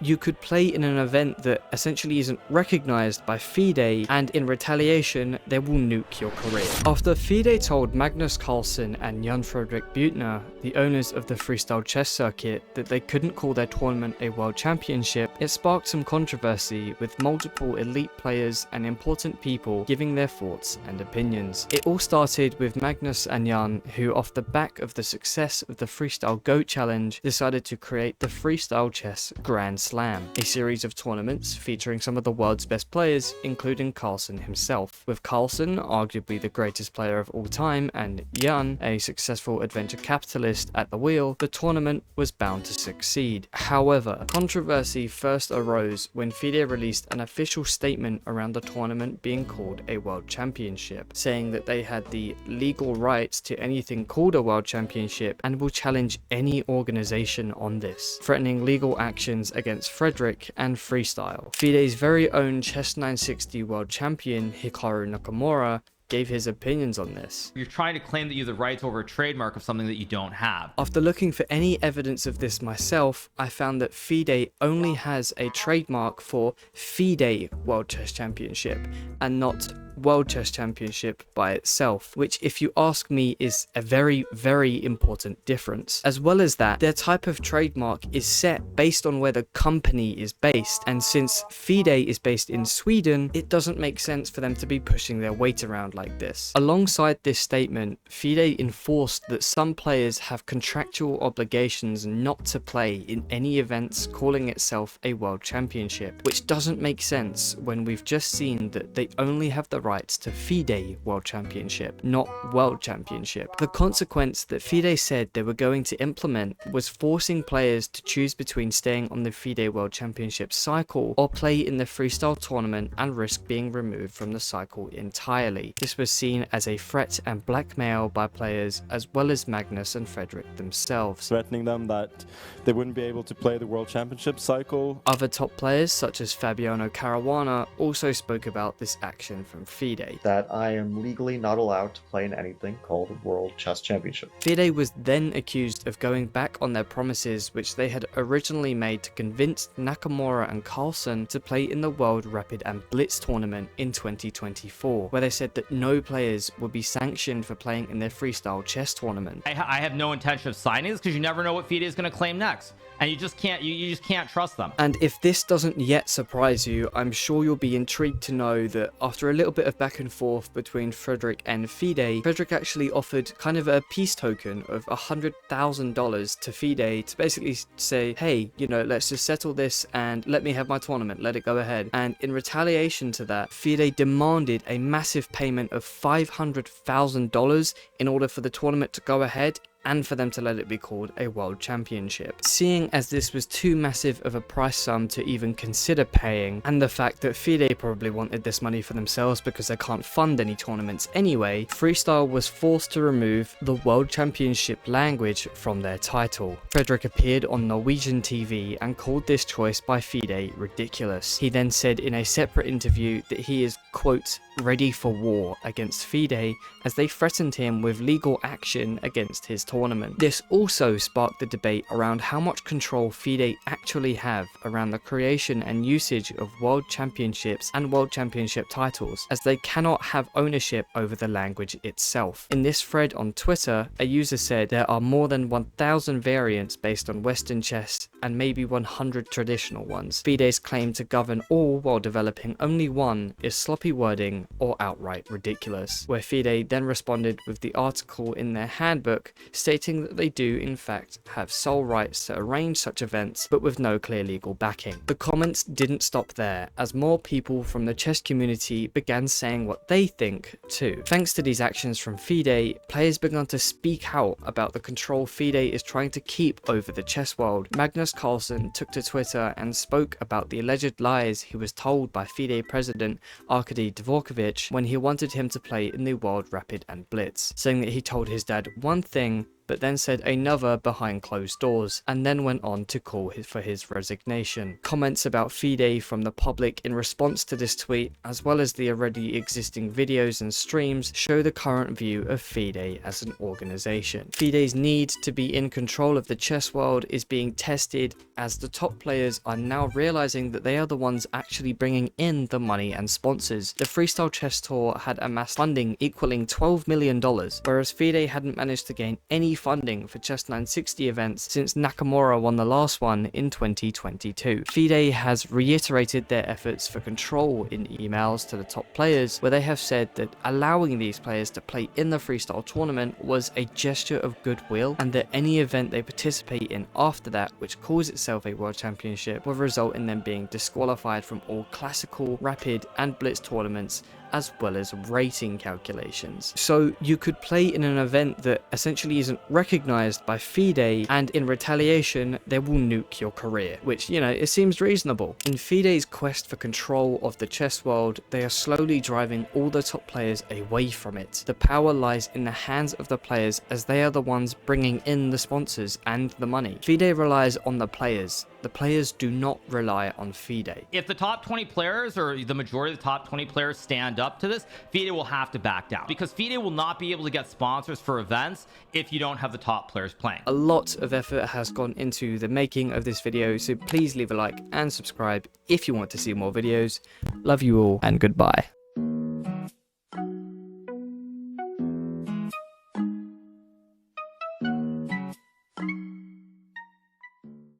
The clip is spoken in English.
you could play in an event that essentially isn't recognized by Fide, and in retaliation, they will nuke your career. After Fide told Magnus Carlsen and Jan Fredrik Beuttener, the owners of the freestyle chess circuit, that they couldn't call their tournament a world championship, it sparked some controversy, with multiple elite players and important people giving their thoughts and opinions. It all started with Magnus and Jan, who off the back of the success of the Freestyle GOAT Challenge, decided to create the Freestyle Chess Grand Slam, a series of tournaments featuring some of the world's best players, including Carlsen himself. With Carlsen, arguably the greatest player of all time, and Jan, a successful adventure capitalist at the wheel, the tournament was bound to succeed. However, controversy first arose when Fide released an official statement around the tournament being called a world championship, saying that they had the legal rights to anything called a world championship and will challenge any organization on this, threatening legal actions against Frederick and Freestyle. Fide's very own Chess 960 world champion Hikaru Nakamura gave his opinions on this. You're trying to claim that you have the rights over a trademark of something that you don't have. After looking for any evidence of this myself, I found that Fide only has a trademark for Fide World Chess Championship and not World Chess Championship by itself, which, if you ask me, is a very, very important difference. As well as that, their type of trademark is set based on where the company is based, and since Fide is based in Sweden, it doesn't make sense for them to be pushing their weight around like this. Alongside this statement, Fide enforced that some players have contractual obligations not to play in any events calling itself a World Championship, which doesn't make sense when we've just seen that they only have the rights to Fide World Championship, not World Championship. The consequence that Fide said they were going to implement was forcing players to choose between staying on the Fide World Championship cycle or play in the freestyle tournament and risk being removed from the cycle entirely. This was seen as a threat and blackmail by players as well as Magnus and Frederick themselves, threatening them that they wouldn't be able to play the World Championship cycle. Other top players such as Fabiano Caruana also spoke about this action from Fide. That I am legally not allowed to play in anything called World Chess Championship. Fide was then accused of going back on their promises which they had originally made to convince Nakamura and Carlsen to play in the World Rapid and Blitz tournament in 2024, where they said that no players would be sanctioned for playing in their freestyle chess tournament. I have no intention of signing this because you never know what Fide is going to claim next, and you just can't trust them. And if this doesn't yet surprise you, I'm sure you'll be intrigued to know that after a little bit of back and forth between Frederick and Fide, Frederick actually offered kind of a peace token of $100,000 to Fide to basically say, hey, you know, let's just settle this and let me have my tournament, let it go ahead. And in retaliation to that, Fide demanded a massive payment of $500,000 in order for the tournament to go ahead and for them to let it be called a world championship. Seeing as this was too massive of a price sum to even consider paying, and the fact that Fide probably wanted this money for themselves because they can't fund any tournaments anyway, Freestyle was forced to remove the world championship language from their title. Frederick appeared on Norwegian TV and called this choice by Fide ridiculous. He then said in a separate interview that he is, quote, ready for war against Fide, as they threatened him with legal action against his tournament. This also sparked the debate around how much control Fide actually have around the creation and usage of world championships and world championship titles, as they cannot have ownership over the language itself. In this thread on Twitter, a user said there are more than 1,000 variants based on Western chess and maybe 100 traditional ones. Fide's claim to govern all while developing only one is sloppy wording or outright ridiculous, where Fide then responded with the article in their handbook stating that they do in fact have sole rights to arrange such events, but with no clear legal backing. The comments didn't stop there, as more people from the chess community began saying what they think too. Thanks to these actions from Fide, players began to speak out about the control Fide is trying to keep over the chess world. Magnus Carlsen took to Twitter and spoke about the alleged lies he was told by Fide president Arkady Dvorkovich when he wanted him to play in the World Rapid and Blitz, saying that he told his dad one thing but then said another behind closed doors, and then went on to call for his resignation. Comments about Fide from the public in response to this tweet, as well as the already existing videos and streams, show the current view of Fide as an organization. Fide's need to be in control of the chess world is being tested as the top players are now realizing that they are the ones actually bringing in the money and sponsors. The Freestyle Chess Tour had amassed funding equaling $12 million, whereas Fide hadn't managed to gain any funding for Chess 960 events since Nakamura won the last one in 2022. Fide has reiterated their efforts for control in emails to the top players, where they have said that allowing these players to play in the freestyle tournament was a gesture of goodwill, and that any event they participate in after that, which calls itself a world championship, will result in them being disqualified from all classical, rapid, and blitz tournaments, as well as rating calculations. So you could play in an event that essentially isn't recognized by Fide, and in retaliation they will nuke your career, which, you know, it seems reasonable. In Fide's quest for control of the chess world, they are slowly driving all the top players away from it. The power lies in the hands of the players, as they are the ones bringing in the sponsors and the money. Fide relies on the players. The players do not rely on Fide. If the top 20 players, or the majority of the top 20 players, stand up to this, Fide will have to back down, because Fide will not be able to get sponsors for events if you don't have the top players playing. A lot of effort has gone into the making of this video, so please leave a like and subscribe if you want to see more videos. Love you all, and goodbye.